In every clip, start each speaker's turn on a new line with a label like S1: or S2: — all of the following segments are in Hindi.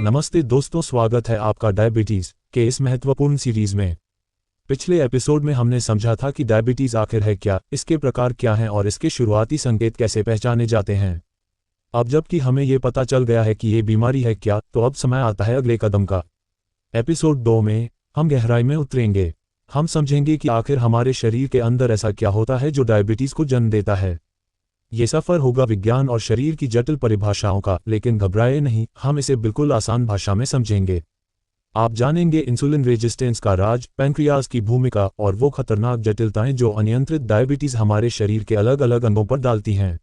S1: नमस्ते दोस्तों, स्वागत है आपका डायबिटीज़ के इस महत्वपूर्ण सीरीज में। पिछले एपिसोड में हमने समझा था कि डायबिटीज़ आखिर है क्या, इसके प्रकार क्या हैं और इसके शुरुआती संकेत कैसे पहचाने जाते हैं। अब जबकि हमें ये पता चल गया है कि ये बीमारी है क्या, तो अब समय आता है अगले कदम का। एपिसोड 2 में हम गहराई में उतरेंगे। हम समझेंगे कि आखिर हमारे शरीर के अंदर ऐसा क्या होता है जो डायबिटीज़ को जन्म देता है। ये सफ़र होगा विज्ञान और शरीर की जटिल परिभाषाओं का, लेकिन घबराए नहीं, हम इसे बिल्कुल आसान भाषा में समझेंगे। आप जानेंगे इंसुलिन रेजिस्टेंस का राज, पैंक्रियाज की भूमिका और वो खतरनाक जटिलताएं जो अनियंत्रित डायबिटीज़ हमारे शरीर के अलग अलग अंगों पर डालती हैं।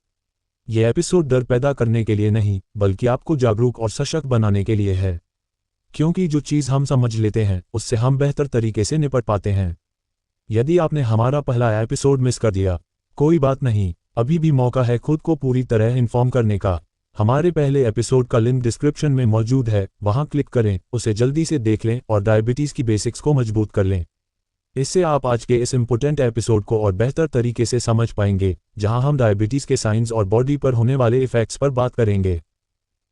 S1: ये एपिसोड डर पैदा करने के लिए नहीं, बल्कि आपको जागरूक और सशक्त बनाने के लिए है। क्योंकि जो चीज़ हम समझ लेते हैं, उससे हम बेहतर तरीके से निपट पाते हैं। यदि आपने हमारा पहला एपिसोड मिस कर दिया, कोई बात नहीं, अभी भी मौका है खुद को पूरी तरह इन्फॉर्म करने का। हमारे पहले एपिसोड का लिंक डिस्क्रिप्शन में मौजूद है, वहां क्लिक करें, उसे जल्दी से देख लें और डायबिटीज़ की बेसिक्स को मजबूत कर लें। इससे आप आज के इस इम्पोर्टेंट एपिसोड को और बेहतर तरीके से समझ पाएंगे, जहां हम डायबिटीज़ के साइंस और बॉडी पर होने वाले इफेक्ट्स पर बात करेंगे।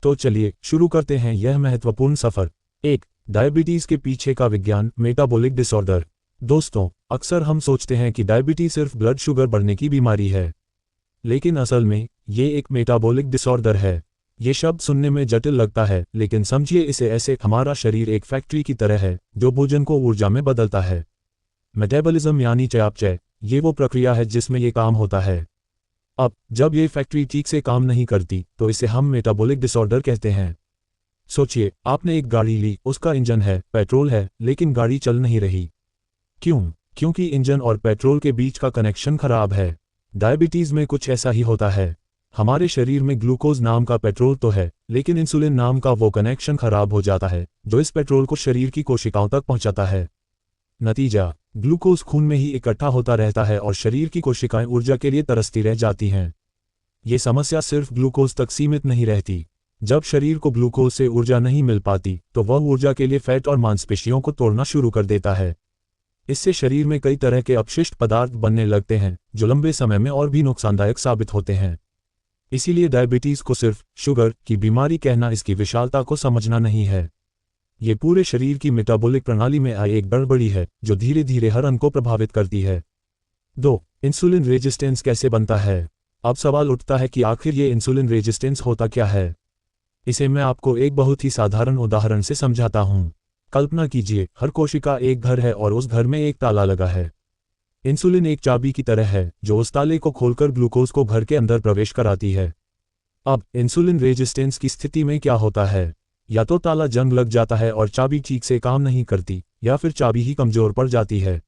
S1: तो चलिए शुरू करते हैं यह महत्वपूर्ण सफ़र। 1. डायबिटीज़ के पीछे का विज्ञान, मेटाबॉलिक डिसऑर्डर। दोस्तों, अक्सर हम सोचते हैं कि डायबिटीज़ सिर्फ ब्लड शुगर बढ़ने की बीमारी है, लेकिन असल में ये एक मेटाबॉलिक डिसऑर्डर है। ये शब्द सुनने में जटिल लगता है, लेकिन समझिए इसे ऐसे, हमारा शरीर एक फैक्ट्री की तरह है जो भोजन को ऊर्जा में बदलता है। मेटाबॉलिज्म यानी चयापचय, ये वो प्रक्रिया है जिसमें ये काम होता है। अब जब ये फैक्ट्री ठीक से काम नहीं करती, तो इसे हम मेटाबॉलिक डिसऑर्डर कहते हैं। सोचिए, आपने एक गाड़ी ली, उसका इंजन है, पेट्रोल है, लेकिन गाड़ी चल नहीं रही। क्यों? क्योंकि इंजन और पेट्रोल के बीच का कनेक्शन खराब है। डायबिटीज़ में कुछ ऐसा ही होता है। हमारे शरीर में ग्लूकोज नाम का पेट्रोल तो है, लेकिन इंसुलिन नाम का वो कनेक्शन खराब हो जाता है जो इस पेट्रोल को शरीर की कोशिकाओं तक पहुंचाता है। नतीजा, ग्लूकोज खून में ही इकट्ठा होता रहता है और शरीर की कोशिकाएं ऊर्जा के लिए तरसती रह जाती हैं। ये समस्या सिर्फ ग्लूकोज तक सीमित नहीं रहती। जब शरीर को ग्लूकोज से ऊर्जा नहीं मिल पाती, तो वह ऊर्जा के लिए फैट और मांसपेशियों को तोड़ना शुरू कर देता है। इससे शरीर में कई तरह के अपशिष्ट पदार्थ बनने लगते हैं, जो लंबे समय में और भी नुकसानदायक साबित होते हैं। इसीलिए डायबिटीज़ को सिर्फ शुगर की बीमारी कहना इसकी विशालता को समझना नहीं है। ये पूरे शरीर की मेटाबॉलिक प्रणाली में आई एक गड़बड़ी है जो धीरे धीरे हर अंग को प्रभावित करती है। 2. इंसुलिन रेजिस्टेंस कैसे बनता है? अब सवाल उठता है कि आखिर ये इंसुलिन रेजिस्टेंस होता क्या है। इसे मैं आपको एक बहुत ही साधारण उदाहरण से समझाता हूँ। कल्पना कीजिए, हर कोशिका एक घर है और उस घर में एक ताला लगा है। इंसुलिन एक चाबी की तरह है जो उस ताले को खोलकर ग्लूकोज को घर के अंदर प्रवेश कराती है। अब इंसुलिन रेजिस्टेंस की स्थिति में क्या होता है? या तो ताला जंग लग जाता है और चाबी ठीक से काम नहीं करती, या फिर चाबी ही कमजोर पड़ जाती है।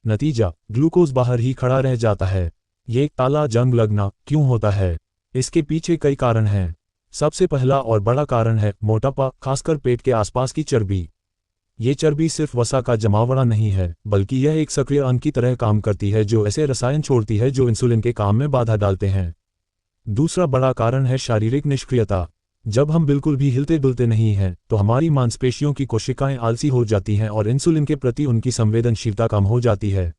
S1: नतीजा, ग्लूकोज बाहर ही खड़ा रह जाता है। ये ताला जंग लगना क्यों होता है? इसके पीछे कई कारण हैं। सबसे पहला और बड़ा कारण है मोटापा, खासकर पेट के आसपास की चर्बी। ये चर्बी सिर्फ वसा का जमावड़ा नहीं है, बल्कि यह एक सक्रिय अंग की तरह काम करती है जो ऐसे रसायन छोड़ती है जो इंसुलिन के काम में बाधा डालते हैं। दूसरा बड़ा कारण है शारीरिक निष्क्रियता। जब हम बिल्कुल भी हिलते डुलते नहीं हैं, तो हमारी मांसपेशियों की कोशिकाएं आलसी हो जाती हैं और इंसुलिन के प्रति उनकी संवेदनशीलता कम हो जाती है।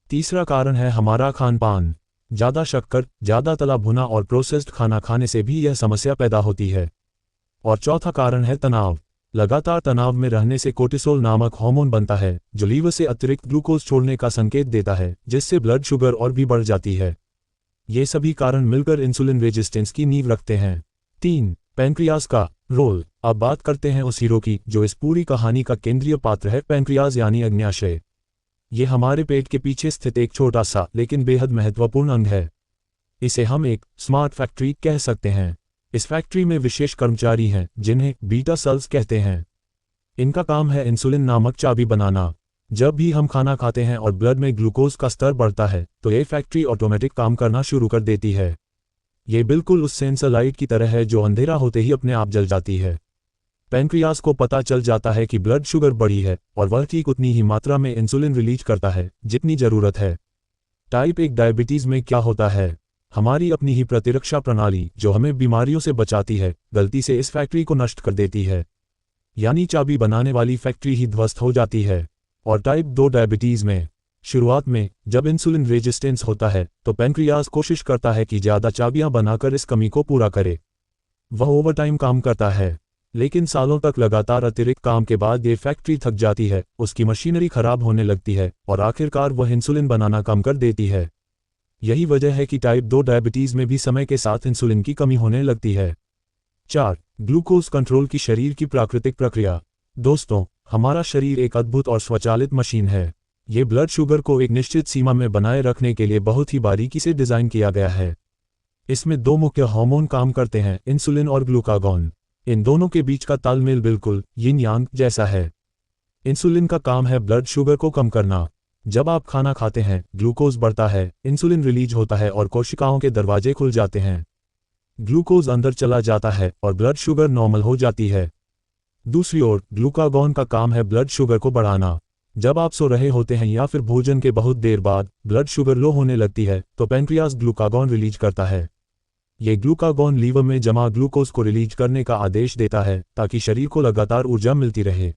S1: तीसरा कारण है हमारा खान पान। ज़्यादा शक्कर, ज़्यादा तला भुना और प्रोसेस्ड खाना खाने से भी यह समस्या पैदा होती है। और चौथा कारण है तनाव। लगातार तनाव में रहने से कोर्टिसोल नामक हार्मोन बनता है जो लीवर से अतिरिक्त ग्लूकोज छोड़ने का संकेत देता है, जिससे ब्लड शुगर और भी बढ़ जाती है। ये सभी कारण मिलकर इंसुलिन रेजिस्टेंस की नींव रखते हैं। 3. पैंक्रियाज का रोल। अब बात करते हैं उस हीरो की जो इस पूरी कहानी का केंद्रीय पात्र है, पैंक्रियाज यानी अग्न्याशय। ये हमारे पेट के पीछे स्थित एक छोटा सा लेकिन बेहद महत्वपूर्ण अंग है। इसे हम एक स्मार्ट फैक्ट्री कह सकते हैं। इस फैक्ट्री में विशेष कर्मचारी हैं जिन्हें बीटा सेल्स कहते हैं। इनका काम है इंसुलिन नामक चाबी बनाना। जब भी हम खाना खाते हैं और ब्लड में ग्लूकोज का स्तर बढ़ता है, तो ये फैक्ट्री ऑटोमेटिक काम करना शुरू कर देती है। ये बिल्कुल उस सेंसर लाइट की तरह है जो अंधेरा होते ही अपने आप जल जाती है। पैंक्रियाज को पता चल जाता है कि ब्लड शुगर बढ़ी है और वह ठीक उतनी ही मात्रा में इंसुलिन रिलीज करता है जितनी जरूरत है। टाइप 1 डायबिटीज़ में क्या होता है? हमारी अपनी ही प्रतिरक्षा प्रणाली जो हमें बीमारियों से बचाती है, गलती से इस फैक्ट्री को नष्ट कर देती है। यानी चाबी बनाने वाली फैक्ट्री ही ध्वस्त हो जाती है। और टाइप 2 डायबिटीज़ में शुरुआत में जब इंसुलिन रेजिस्टेंस होता है, तो पैंक्रियाज कोशिश करता है कि ज़्यादा चाबियां बनाकर इस कमी को पूरा करे। वह ओवरटाइम काम करता है। लेकिन सालों तक लगातार अतिरिक्त काम के बाद ये फैक्ट्री थक जाती है, उसकी मशीनरी खराब होने लगती है और आखिरकार वह इंसुलिन बनाना कम कर देती है। यही वजह है कि टाइप 2 डायबिटीज़ में भी समय के साथ इंसुलिन की कमी होने लगती है। 4. ग्लूकोज कंट्रोल की शरीर की प्राकृतिक प्रक्रिया। दोस्तों, हमारा शरीर एक अद्भुत और स्वचालित मशीन है। ये ब्लड शुगर को एक निश्चित सीमा में बनाए रखने के लिए बहुत ही बारीकी से डिज़ाइन किया गया है। इसमें दो मुख्य हार्मोन काम करते हैं, इंसुलिन और ग्लूकागॉन। इन दोनों के बीच का तालमेल बिल्कुल यिन यांग जैसा है। इंसुलिन का काम है ब्लड शुगर को कम करना। जब आप खाना खाते हैं, ग्लूकोज बढ़ता है, इंसुलिन रिलीज होता है और कोशिकाओं के दरवाजे खुल जाते हैं। ग्लूकोज अंदर चला जाता है और ब्लड शुगर नॉर्मल हो जाती है। दूसरी ओर ग्लूकागॉन का काम है ब्लड शुगर को बढ़ाना। जब आप सो रहे होते हैं या फिर भोजन के बहुत देर बाद ब्लड शुगर लो होने लगती है तो पैंक्रियाज ग्लूकागॉन रिलीज करता है। ये ग्लूकागॉन लीवर में जमा ग्लूकोज को रिलीज करने का आदेश देता है ताकि शरीर को लगातार ऊर्जा मिलती रहे।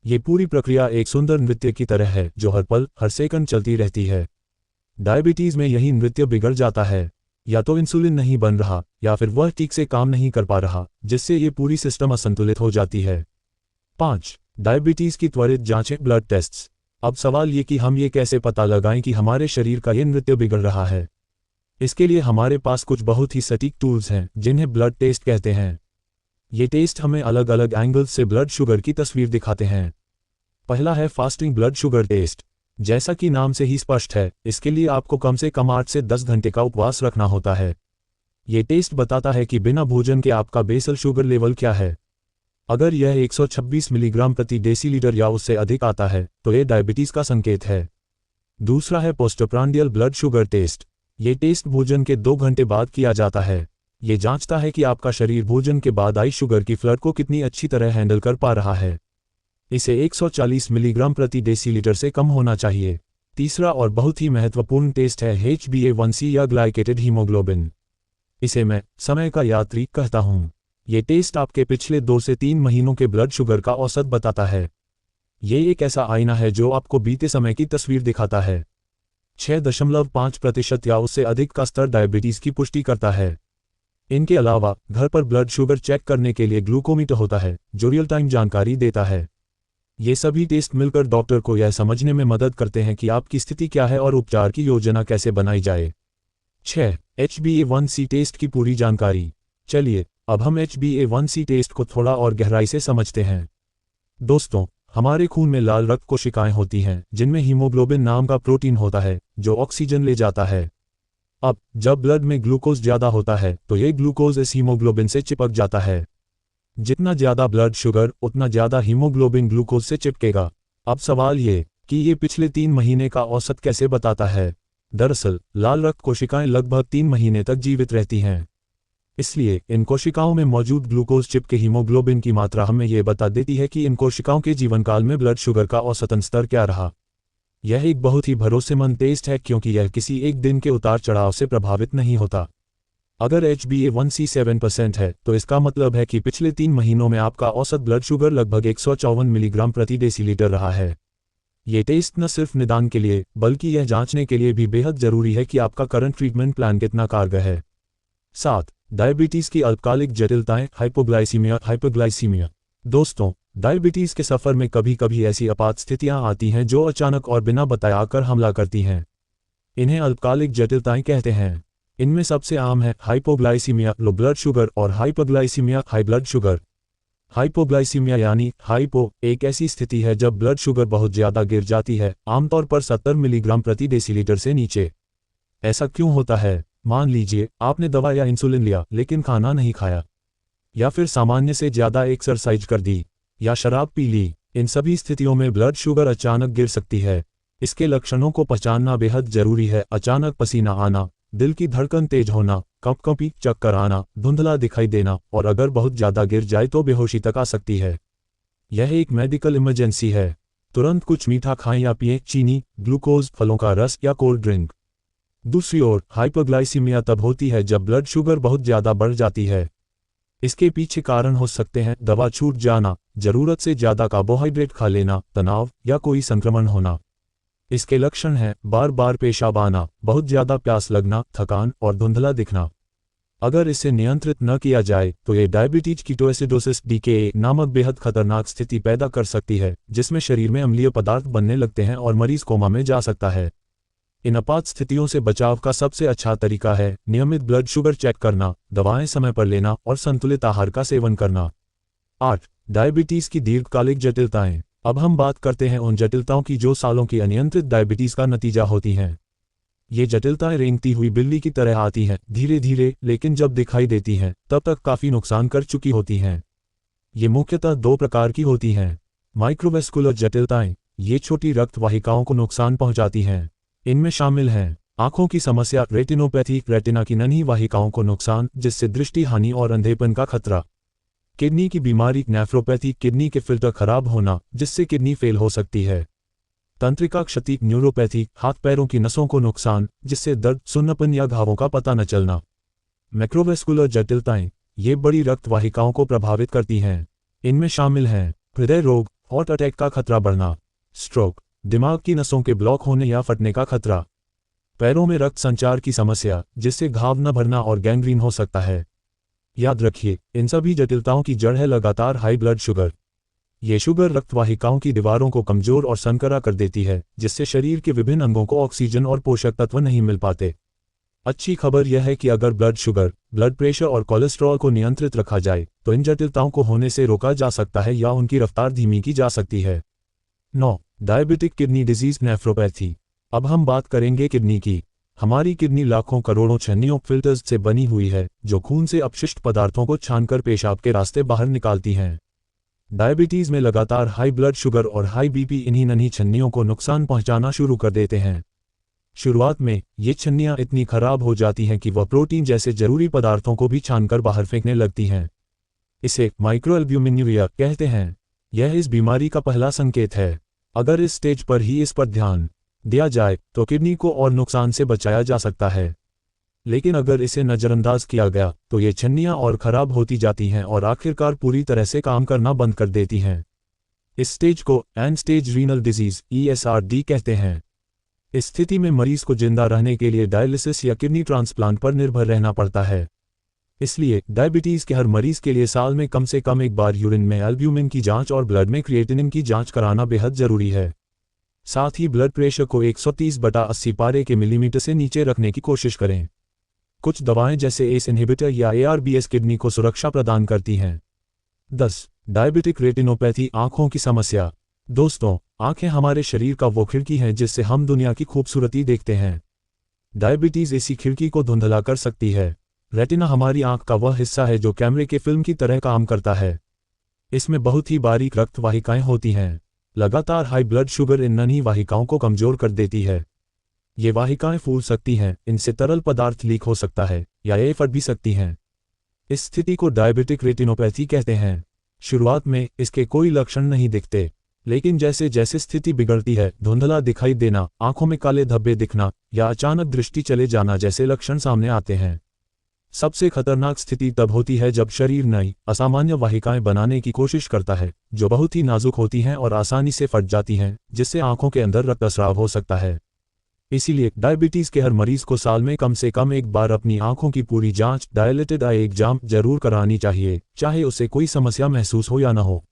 S1: ये पूरी प्रक्रिया एक सुंदर नृत्य की तरह है जो हर पल हर सेकंड चलती रहती है। डायबिटीज़ में यही नृत्य बिगड़ जाता है। या तो इंसुलिन नहीं बन रहा या फिर वह ठीक से काम नहीं कर पा रहा, जिससे ये पूरी सिस्टम असंतुलित हो जाती है। 5. डायबिटीज़ की त्वरित जांचें, ब्लड टेस्ट्स। अब सवाल ये कि हम ये कैसे पता लगाएं कि हमारे शरीर का ये नृत्य बिगड़ रहा है। इसके लिए हमारे पास कुछ बहुत ही सटीक टूल्स हैं जिन्हें ब्लड टेस्ट कहते हैं। ये टेस्ट हमें अलग अलग एंगल्स से ब्लड शुगर की तस्वीर दिखाते हैं। पहला है फास्टिंग ब्लड शुगर टेस्ट। जैसा कि नाम से ही स्पष्ट है, इसके लिए आपको कम से कम 8 से 10 घंटे का उपवास रखना होता है। ये टेस्ट बताता है कि बिना भोजन के आपका बेसल शुगर लेवल क्या है। अगर यह 126 मिलीग्राम प्रति डेसीलीटर या उससे अधिक आता है तो यह डायबिटीज़ का संकेत है। दूसरा है पोस्टप्रांडियल ब्लड शुगर टेस्ट। ये टेस्ट भोजन के 2 घंटे बाद किया जाता है। ये जांचता है कि आपका शरीर भोजन के बाद आई शुगर की फ्लड को कितनी अच्छी तरह हैंडल कर पा रहा है। इसे 140 मिलीग्राम प्रति डेसीलीटर से कम होना चाहिए। तीसरा और बहुत ही महत्वपूर्ण टेस्ट है HbA1c या ग्लाइकेटेड हीमोग्लोबिन। इसे मैं समय का यात्री कहता हूँ। ये टेस्ट आपके पिछले 2 से 3 महीनों के ब्लड शुगर का औसत बताता है। ये एक ऐसा आईना है जो आपको बीते समय की तस्वीर दिखाता है। 6.5% या उससे अधिक का स्तर डायबिटीज़ की पुष्टि करता है। इनके अलावा घर पर ब्लड शुगर चेक करने के लिए ग्लूकोमीटर होता है जो रियल टाइम जानकारी देता है। ये सभी टेस्ट मिलकर डॉक्टर को यह समझने में मदद करते हैं कि आपकी स्थिति क्या है और उपचार की योजना कैसे बनाई जाए। 6. HbA1c टेस्ट की पूरी जानकारी। चलिए अब हम HbA1c टेस्ट को थोड़ा और गहराई से समझते हैं। दोस्तों, हमारे खून में लाल रक्त कोशिकाएं होती हैं जिनमें हीमोग्लोबिन नाम का प्रोटीन होता है जो ऑक्सीजन ले जाता है। अब जब ब्लड में ग्लूकोज ज़्यादा होता है तो ये ग्लूकोज इस हीमोग्लोबिन से चिपक जाता है। जितना ज़्यादा ब्लड शुगर उतना ज़्यादा हीमोग्लोबिन ग्लूकोज से चिपकेगा। अब सवाल ये कि ये पिछले 3 महीने का औसत कैसे बताता है। दरअसल लाल रक्त कोशिकाएं लगभग 3 महीने तक जीवित रहती हैं। इसलिए इन कोशिकाओं में मौजूद ग्लूकोज चिप के हीमोग्लोबिन की मात्रा हमें यह बता देती है कि इन कोशिकाओं के जीवनकाल में ब्लड शुगर का औसतन स्तर क्या रहा। यह एक बहुत ही भरोसेमंद टेस्ट है क्योंकि यह किसी एक दिन के उतार चढ़ाव से प्रभावित नहीं होता। अगर HbA1c 7% है तो इसका मतलब है कि पिछले 3 महीनों में आपका औसत ब्लड शुगर लगभग 154 मिलीग्राम प्रति डेसीलीटर रहा है। ये टेस्ट न सिर्फ निदान के लिए बल्कि यह जांचने के लिए भी बेहद जरूरी है कि आपका करंट ट्रीटमेंट प्लान कितना कारगर है। 7. डायबिटीज़ की अल्पकालिक जटिलताएं, हाइपोग्लाइसीमिया, हाइपोग्लाइसीमिया। दोस्तों, डायबिटीज़ के सफ़र में कभी कभी ऐसी आपात स्थितियां आती हैं जो अचानक और बिना बताए आकर हमला करती हैं। इन्हें अल्पकालिक जटिलताएं कहते हैं। इनमें सबसे आम है हाइपोग्लाइसीमिया, लो ब्लड शुगर, और hypoglycaemia, high blood sugar. Hypoglycaemia यानी हाइपो एक ऐसी स्थिति है जब ब्लड शुगर बहुत ज़्यादा गिर जाती है, आमतौर पर 70 मिलीग्राम प्रति डेसीलीटर से नीचे। ऐसा क्यों होता है? मान लीजिए आपने दवा या इंसुलिन लिया लेकिन खाना नहीं खाया, या फिर सामान्य से ज़्यादा एक्सरसाइज कर दी, या शराब पी ली। इन सभी स्थितियों में ब्लड शुगर अचानक गिर सकती है। इसके लक्षणों को पहचानना बेहद जरूरी है। अचानक पसीना आना, दिल की धड़कन तेज होना, कंपकंपी, चक्कर आना, धुंधला दिखाई देना, और अगर बहुत ज़्यादा गिर जाए तो बेहोशी तक आ सकती है। यह एक मेडिकल इमरजेंसी है। तुरंत कुछ मीठा खाएं या पिएं, चीनी, ग्लूकोज, फलों का रस या कोल्ड ड्रिंक। दूसरी ओर हाइपोग्लाइसीमिया तब होती है जब ब्लड शुगर बहुत ज़्यादा बढ़ जाती है। इसके पीछे कारण हो सकते हैं दवा छूट जाना, ज़रूरत से ज़्यादा कार्बोहाइड्रेट खा लेना, तनाव, या कोई संक्रमण होना। इसके लक्षण हैं बार बार पेशाब आना, बहुत ज़्यादा प्यास लगना, थकान और धुंधला दिखना। अगर इसे नियंत्रित न किया जाए तो ये डायबिटीज कीटोएसिडोसिस DKA नामक बेहद खतरनाक स्थिति पैदा कर सकती है, जिसमें शरीर में अम्लीय पदार्थ बनने लगते हैं और मरीज कोमा में जा सकता है। इन आपात स्थितियों से बचाव का सबसे अच्छा तरीका है नियमित ब्लड शुगर चेक करना, दवाएं समय पर लेना और संतुलित आहार का सेवन करना। 8. डायबिटीज की दीर्घकालिक जटिलताएं। अब हम बात करते हैं उन जटिलताओं की जो सालों की अनियंत्रित डायबिटीज का नतीजा होती हैं। ये जटिलताएं रेंगती हुई बिल्ली की तरह आती हैं, धीरे धीरे, लेकिन जब दिखाई देती हैं तब तक काफी नुकसान कर चुकी होती हैं। ये मुख्यतः 2 प्रकार की होती हैं। माइक्रोवेस्कुलर जटिलताएं, ये छोटी रक्त वाहिकाओं को नुकसान पहुंचाती हैं। इनमें शामिल हैं आंखों की समस्या, रेटिनोपैथी, रेटिना की नन्ही वाहिकाओं को नुकसान जिससे दृष्टि हानि और अंधेपन का खतरा। किडनी की बीमारी, नेफ्रोपैथी, किडनी के फिल्टर खराब होना जिससे किडनी फेल हो सकती है। तंत्रिका क्षति, न्यूरोपैथी, हाथ पैरों की नसों को नुकसान जिससे दर्द, सुन्नपन या घावों का पता न चलना। मैक्रोवेस्कुलर जटिलताएं, ये बड़ी रक्त वाहिकाओं को प्रभावित करती हैं। इनमें शामिल हैं हृदय रोग, हार्ट अटैक का खतरा बढ़ना, स्ट्रोक, दिमाग की नसों के ब्लॉक होने या फटने का खतरा, पैरों में रक्त संचार की समस्या जिससे घाव न भरना और गैंग्रीन हो सकता है। याद रखिए, इन सभी जटिलताओं की जड़ है लगातार हाई ब्लड शुगर। ये शुगर रक्त वाहिकाओं की दीवारों को कमजोर और संकरा कर देती है, जिससे शरीर के विभिन्न अंगों को ऑक्सीजन और पोषक तत्व नहीं मिल पाते। अच्छी खबर यह है कि अगर ब्लड शुगर, ब्लड प्रेशर और कोलेस्ट्रॉल को नियंत्रित रखा जाए तो इन जटिलताओं को होने से रोका जा सकता है या उनकी रफ्तार धीमी की जा सकती है। 9. Diabetic kidney disease, nephropathy. अब हम बात करेंगे किडनी की। हमारी किडनी लाखों करोड़ों छन्नियों फिल्टर्स से बनी हुई है जो खून से अपशिष्ट पदार्थों को छानकर पेशाब के रास्ते बाहर निकालती हैं। डायबिटीज में लगातार हाई ब्लड शुगर और हाई बीपी इन्हीं नन्ही छन्नियों को नुकसान पहुंचाना शुरू कर देते हैं। शुरुआत में ये छन्नियां इतनी खराब हो जाती हैं कि वह प्रोटीन जैसे जरूरी पदार्थों को भी छानकर बाहर फेंकने लगती हैं। इसे माइक्रोएल्ब्यूमिन्यूरिया कहते हैं। यह इस बीमारी का पहला संकेत है। अगर इस स्टेज पर ही इस पर ध्यान दिया जाए तो किडनी को और नुकसान से बचाया जा सकता है। लेकिन अगर इसे नज़रअंदाज किया गया तो ये छन्नियां और खराब होती जाती हैं और आखिरकार पूरी तरह से काम करना बंद कर देती हैं। इस स्टेज को and stage renal disease ESRD कहते हैं। इस स्थिति में मरीज को जिंदा रहने के लिए डायलिसिस या किडनी ट्रांसप्लांट पर निर्भर रहना पड़ता है। इसलिए डायबिटीज के हर मरीज के लिए साल में कम से कम एक बार यूरिन में एल्ब्यूमिन की जांच और ब्लड में क्रिएटिनिन की जांच कराना बेहद जरूरी है। साथ ही ब्लड प्रेशर को 130/80 पारे के मिलीमीटर से नीचे रखने की कोशिश करें। कुछ दवाएं जैसे ACE इनहिबिटर या ARBs किडनी को सुरक्षा प्रदान करती हैं। 10. डायबिटिक रेटिनोपैथी, आंखों की समस्या। दोस्तों, आंखें हमारे शरीर का वो खिड़की हैं जिससे हम दुनिया की खूबसूरती देखते हैं। डायबिटीज इसी खिड़की को धुंधला कर सकती है। रेटिना हमारी आंख का वह हिस्सा है जो कैमरे के फिल्म की तरह काम करता है। इसमें बहुत ही बारीक रक्त वाहिकाएं होती हैं। लगातार हाई ब्लड शुगर इन नन्ही वाहिकाओं को कमजोर कर देती है। ये वाहिकाएं फूल सकती हैं, इनसे तरल पदार्थ लीक हो सकता है या ये फट भी सकती हैं। इस स्थिति को डायबिटिक रेटिनोपैथी कहते हैं। शुरुआत में इसके कोई लक्षण नहीं दिखते, लेकिन जैसे जैसे स्थिति बिगड़ती है, धुंधला दिखाई देना, आंखों में काले धब्बे दिखना या अचानक दृष्टि चले जाना जैसे लक्षण सामने आते हैं। सबसे खतरनाक स्थिति तब होती है जब शरीर नई, असामान्य वाहिकाएं बनाने की कोशिश करता है, जो बहुत ही नाजुक होती हैं और आसानी से फट जाती हैं, जिससे आंखों के अंदर रक्तस्राव हो सकता है। इसीलिए डायबिटीज के हर मरीज को साल में कम से कम एक बार अपनी आंखों की पूरी जांच, डायलेटेड आई एग्जाम, जरूर करानी चाहिए, चाहे उसे कोई समस्या महसूस हो या न हो।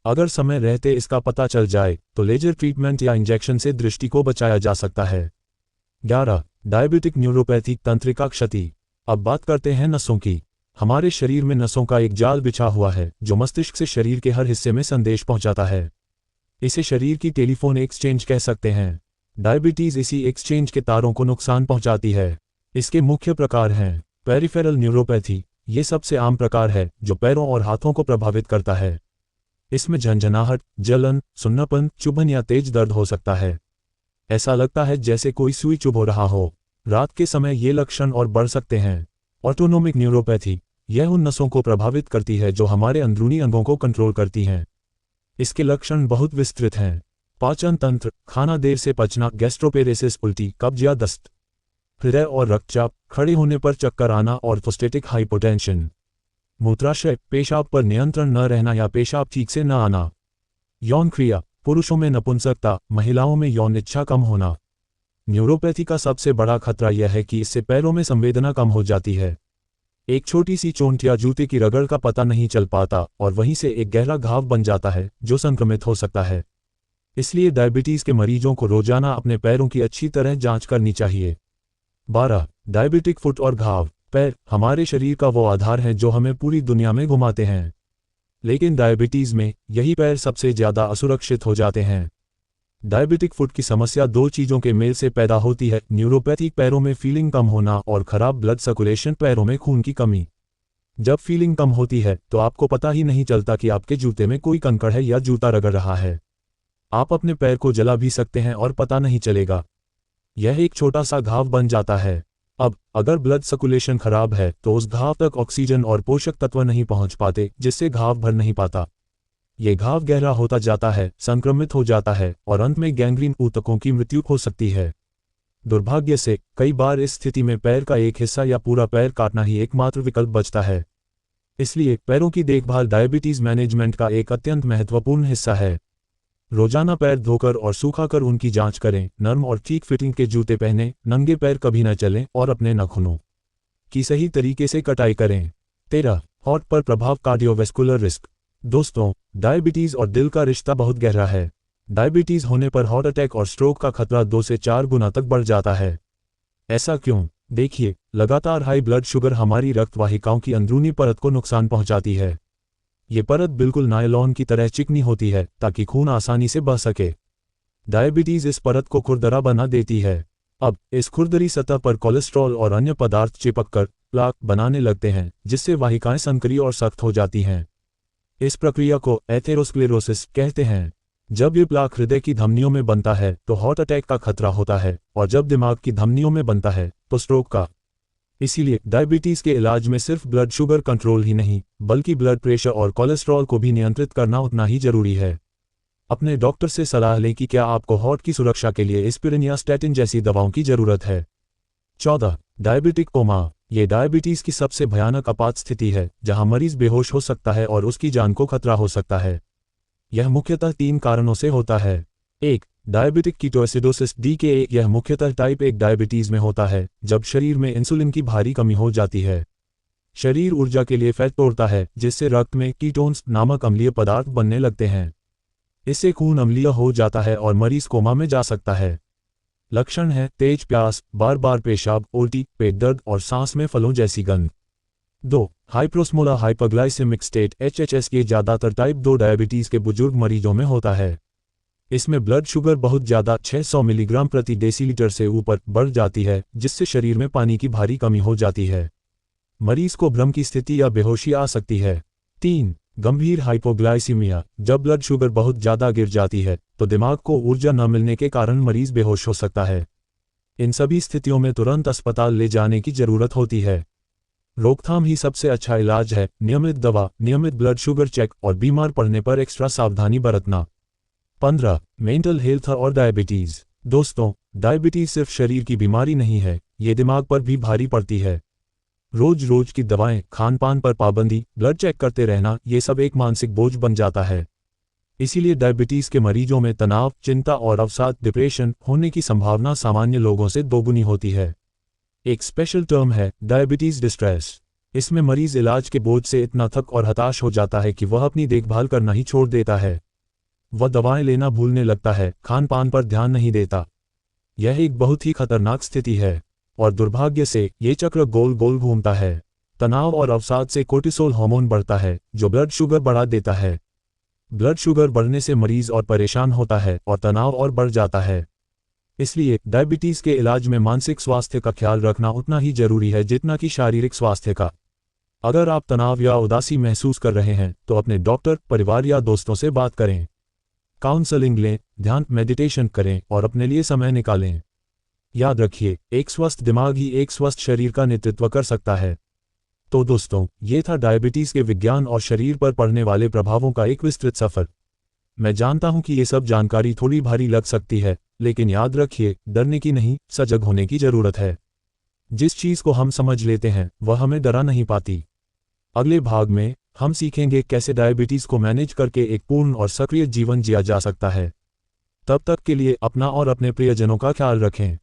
S1: अगर समय रहते इसका पता चल जाए तो लेजर ट्रीटमेंट या इंजेक्शन से दृष्टि को बचाया जा सकता है। 11. डायबिटिक न्यूरोपैथी, तंत्रिका क्षति। अब बात करते हैं नसों की। हमारे शरीर में नसों का एक जाल बिछा हुआ है जो मस्तिष्क से शरीर के हर हिस्से में संदेश पहुंचाता है। इसे शरीर की टेलीफोन एक्सचेंज कह सकते हैं। डायबिटीज इसी एक्सचेंज के तारों को नुकसान पहुंचाती है। इसके मुख्य प्रकार हैं पेरिफेरल न्यूरोपैथी। ये सबसे आम प्रकार है जो पैरों और हाथों को प्रभावित करता है। इसमें झंझनाहट, जलन, सुन्नापन, चुभन या तेज दर्द हो सकता है। ऐसा लगता है जैसे कोई सुई चुभ रहा हो। रात के समय ये लक्षण और बढ़ सकते हैं। ऑटोनोमिक न्यूरोपैथी, यह उन नसों को प्रभावित करती है जो हमारे अंदरूनी अंगों को कंट्रोल करती हैं। इसके लक्षण बहुत विस्तृत हैं। पाचन तंत्र, खाना देर से पचना, गैस्ट्रोपेरेसिस, उल्टी, कब्ज या दस्त, हृदय और रक्तचाप, खड़े होने पर चक्कर आना और प्रोस्टेटिक हाइपोटेंशन, मूत्राशय, पेशाब पर नियंत्रण न रहना या पेशाब ठीक से न आना, यौन क्रिया, पुरुषों में नपुंसकता, महिलाओं में यौन इच्छा कम होना। न्यूरोपैथी का सबसे बड़ा खतरा यह है कि इससे पैरों में संवेदना कम हो जाती है। एक छोटी सी चोट या जूते की रगड़ का पता नहीं चल पाता और वहीं से एक गहरा घाव बन जाता है जो संक्रमित हो सकता है। इसलिए डायबिटीज के मरीजों को रोजाना अपने पैरों की अच्छी तरह जांच करनी चाहिए। 12. डायबिटिक फुट और घाव। पैर हमारे शरीर का वो आधार है जो हमें पूरी दुनिया में घुमाते हैं, लेकिन डायबिटीज में यही पैर सबसे ज्यादा असुरक्षित हो जाते हैं। डायबिटिक फुट की समस्या दो चीजों के मेल से पैदा होती है: न्यूरोपैथिक पैरों में फीलिंग कम होना और खराब ब्लड सर्कुलेशन, पैरों में खून की कमी। जब फीलिंग कम होती है तो आपको पता ही नहीं चलता कि आपके जूते में कोई कंकड़ है या जूता रगड़ रहा है। आप अपने पैर को जला भी सकते हैं और पता नहीं चलेगा। यह एक छोटा सा घाव बन जाता है। अब अगर ब्लड सर्कुलेशन खराब है तो उस घाव तक ऑक्सीजन और पोषक तत्व नहीं पहुंच पाते, जिससे घाव भर नहीं पाता। ये घाव गहरा होता जाता है, संक्रमित हो जाता है और अंत में गैंग्रीन, ऊतकों की मृत्यु हो सकती है। दुर्भाग्य से कई बार इस स्थिति में पैर का एक हिस्सा या पूरा पैर काटना ही एकमात्र विकल्प बचता है। इसलिए पैरों की देखभाल डायबिटीज मैनेजमेंट का एक अत्यंत महत्वपूर्ण हिस्सा है। रोजाना पैर धोकर और सूखाकर उनकी जांच करें। नर्म और ठीक फिटिंग के जूते पहनें, नंगे पैर कभी न चलें और अपने नाखूनों की सही तरीके से कटाई करें। 13. हार्ट पर प्रभाव, कार्डियोवैस्कुलर रिस्क। दोस्तों, डायबिटीज और दिल का रिश्ता बहुत गहरा है। डायबिटीज होने पर हार्ट अटैक और स्ट्रोक का खतरा 2 से 4 गुना तक बढ़ जाता है। ऐसा क्यों? देखिए, लगातार हाई ब्लड शुगर हमारी रक्त वाहिकाओं की अंदरूनी परत को नुकसान पहुंचाती है। ये परत बिल्कुल नायलॉन की तरह चिकनी होती है ताकि खून आसानी से बह सके। डायबिटीज इस परत को खुरदरा बना देती है। अब इस खुरदरी सतह पर कोलेस्ट्रॉल और अन्य पदार्थ चिपककर प्लाक बनाने लगते हैं, जिससे वाहिकाएं संकरी और सख्त हो जाती हैं। इस प्रक्रिया को एथेरोस्क्लेरोसिस कहते हैं। जब ये प्लाक हृदय की धमनियों में बनता है तो हार्ट अटैक का खतरा होता है, और जब दिमाग की धमनियों में बनता है तो स्ट्रोक का। इसीलिए डायबिटीज के इलाज में सिर्फ ब्लड शुगर कंट्रोल ही नहीं, बल्कि ब्लड प्रेशर और कोलेस्ट्रॉल को भी नियंत्रित करना उतना ही जरूरी है। अपने डॉक्टर से सलाह लें कि क्या आपको हार्ट की सुरक्षा के लिए एस्पिरिन या स्टैटिन जैसी दवाओं की जरूरत है। 14. Diabetic coma. ये डायबिटीज की सबसे भयानक आपात स्थिति है जहां मरीज बेहोश हो सकता है और उसकी जान को खतरा हो सकता है। यह मुख्यतः 3 कारणों से होता है। 1. Diabetic ketoacidosis DKA। यह मुख्यतः टाइप 1 डायबिटीज में होता है, जब शरीर में इंसुलिन की भारी कमी हो जाती है। शरीर ऊर्जा के लिए फैट तोड़ता है, जिससे रक्त में कीटोन्स नामक अम्लीय पदार्थ बनने लगते हैं। इससे खून अम्लीय हो जाता है और मरीज कोमा में जा सकता है। लक्षण है तेज प्यास, बार बार पेशाब, उल्टी, पेट दर्द और सांस में फलों जैसी गंध। 2. हाइप्रोस्मोलर हाइपरग्लाइसेमिक स्टेट HHS। ये ज्यादातर टाइप 2 डायबिटीज के बुजुर्ग मरीजों में होता है। इसमें ब्लड शुगर बहुत ज्यादा 600 मिलीग्राम प्रति डेसीलीटर से ऊपर बढ़ जाती है, जिससे शरीर में पानी की भारी कमी हो जाती है। मरीज को भ्रम की स्थिति या बेहोशी आ सकती है। 3. गंभीर हाइपोग्लाइसीमिया। जब ब्लड शुगर बहुत ज्यादा गिर जाती है तो दिमाग को ऊर्जा न मिलने के कारण मरीज बेहोश हो सकता है। इन सभी स्थितियों में तुरंत अस्पताल ले जाने की जरूरत होती है। रोकथाम ही सबसे अच्छा इलाज है। नियमित दवा, नियमित ब्लड शुगर चेक और बीमार पड़ने पर एक्स्ट्रा सावधानी बरतना। 15. मेंटल हेल्थ और डायबिटीज। दोस्तों, डायबिटीज सिर्फ शरीर की बीमारी नहीं है, ये दिमाग पर भी भारी पड़ती है। रोज रोज की दवाएं, खान पान पर पाबंदी, ब्लड चेक करते रहना, ये सब एक मानसिक बोझ बन जाता है। इसीलिए डायबिटीज के मरीजों में तनाव, चिंता और अवसाद, डिप्रेशन होने की संभावना सामान्य लोगों से दोगुनी होती है। एक स्पेशल टर्म है डायबिटीज डिस्ट्रेस। इसमें मरीज इलाज के बोझ से इतना थक और हताश हो जाता है कि वह अपनी देखभाल करना ही छोड़ देता है। वह दवाएं लेना भूलने लगता है, खान पान पर ध्यान नहीं देता। यह एक बहुत ही खतरनाक स्थिति है और दुर्भाग्य से ये चक्र गोल गोल घूमता है। तनाव और अवसाद से कोर्टिसोल हार्मोन बढ़ता है, जो ब्लड शुगर बढ़ा देता है। ब्लड शुगर बढ़ने से मरीज और परेशान होता है और तनाव और बढ़ जाता है। इसलिए डायबिटीज के इलाज में मानसिक स्वास्थ्य का ख्याल रखना उतना ही जरूरी है जितना कि शारीरिक स्वास्थ्य का। अगर आप तनाव या उदासी महसूस कर रहे हैं तो अपने डॉक्टर, परिवार या दोस्तों से बात करें। काउंसलिंग लें, ध्यान मेडिटेशन करें और अपने लिए समय निकालें। याद रखिए, एक स्वस्थ दिमाग ही एक स्वस्थ शरीर का नेतृत्व कर सकता है। तो दोस्तों, ये था डायबिटीज के विज्ञान और शरीर पर पड़ने वाले प्रभावों का एक विस्तृत सफर। मैं जानता हूं कि ये सब जानकारी थोड़ी भारी लग सकती है, लेकिन याद रखिए, डरने की नहीं, सजग होने की जरूरत है। जिस चीज को हम समझ लेते हैं वह हमें डरा नहीं पाती। अगले भाग में हम सीखेंगे कैसे डायबिटीज को मैनेज करके एक पूर्ण और सक्रिय जीवन जिया जा सकता है। तब तक के लिए अपना और अपने प्रियजनों का ख्याल रखें।